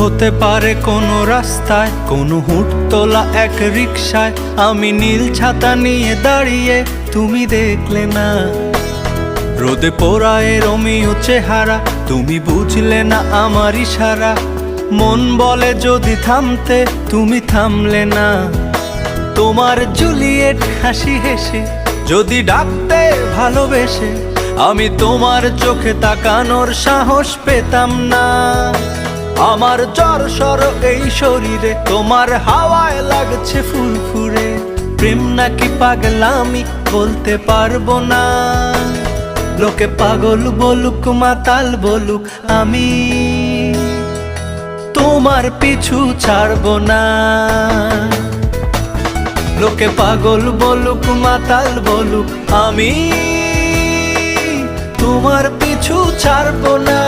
হতে পারে কোনো রাস্তায়, কোনো হুটতোলা এক রিকশায় আমি নীল ছাতা নিয়ে দাঁড়িয়ে, তুমি দেখলে না। রোদে পোড়ায় রোমিও চেহারা, তুমি বুঝলে না আমার ইশারা। মন বলে যদি থামতে, তুমি থামলে না। তোমার জুলিয়েট হাসি হেসে যদি ডাকতে ভালোবেসে, আমি তোমার চোখে তাকানোর সাহস পেতাম না। আমার জ্বর এই শরীরে, তোমার হাওয়ায় লাগছে ফুরফুরে। প্রেম নাকি পাগলামি বলতে পারবো না। লোকে পাগল বলুক মাতাল বলুক, আমি তোমার পিছু ছাড়বো না। লোকে পাগল বলুক মাতাল বলুক, আমি তোমার পিছু ছাড়বো না।